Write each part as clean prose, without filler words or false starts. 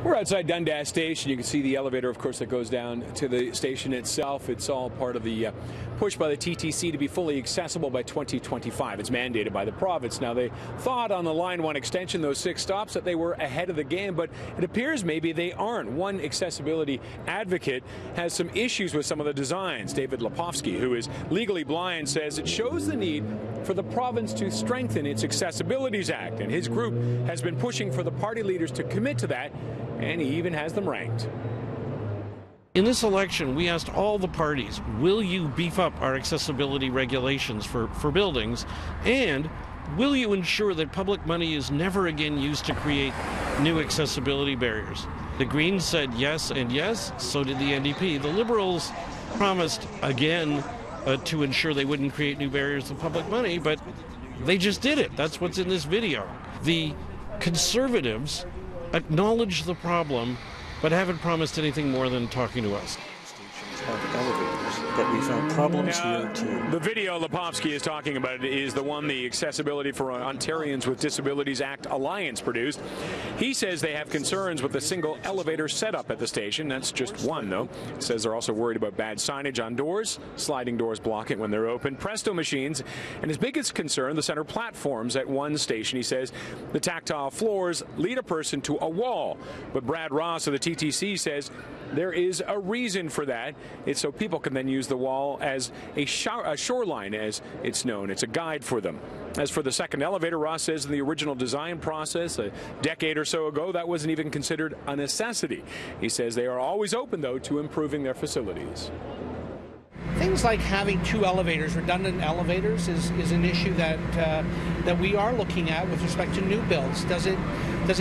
We're outside Dundas Station. You can see the elevator, of course, that goes down to the station itself. It's all part of the push by the TTC to be fully accessible by 2025. It's mandated by the province. Now, they thought on the Line 1 extension, those 6 stops, that they were ahead of the game, but it appears maybe they aren't. One accessibility advocate has some issues with some of the designs. David Lepofsky, who is legally blind, says it shows the need for the province to strengthen its Accessibilities Act, and his group has been pushing for the party leaders to commit to that, and he even has them ranked. In this election, we asked all the parties, will you beef up our accessibility regulations for buildings, and will you ensure that public money is never again used to create new accessibility barriers? The Greens said yes and yes, so did the NDP. The Liberals promised again to ensure they wouldn't create new barriers to public money, but they just did it. That's what's in this video. The Conservatives acknowledge the problem, but haven't promised anything more than talking to us. But we found problems here too. The video Lepofsky is talking about is the one the Accessibility for Ontarians with Disabilities Act Alliance produced. He says they have concerns with the single elevator setup at the station. That's just one, though. He says they're also worried about bad signage on doors, sliding doors block it when they're open, Presto machines, and his biggest concern, the center platforms at one station. He says the tactile floors lead a person to a wall. But Brad Ross of the TTC says there is a reason for that. It's so people can then use the wall as a shoreline, as it's known. It's a guide for them. As for the second elevator, Ross says in the original design process a decade or so ago, that wasn't even considered a necessity. He says they are always open, though, to improving their facilities. Things like having 2 elevators, redundant elevators, is an issue that we are looking at with respect to new builds. Does it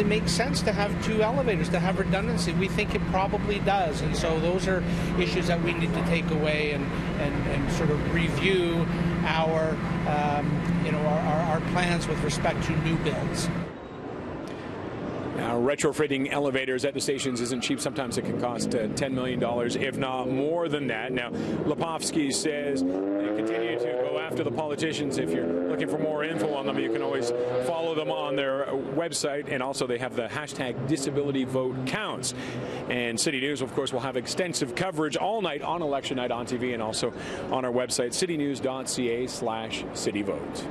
make sense to have 2 elevators, to have redundancy? We think it probably does, and so those are issues that we need to take away and sort of review our our plans with respect to new builds. Now, retrofitting elevators at the stations isn't cheap. Sometimes it can cost $10 million, if not more than that. Now, Lepofsky says they continue to go after the politicians. If you're looking for more info on them, you can always follow them on their website. And also, they have the hashtag Disability Vote Counts. And City News, of course, will have extensive coverage all night on election night on TV and also on our website, citynews.ca/cityvote.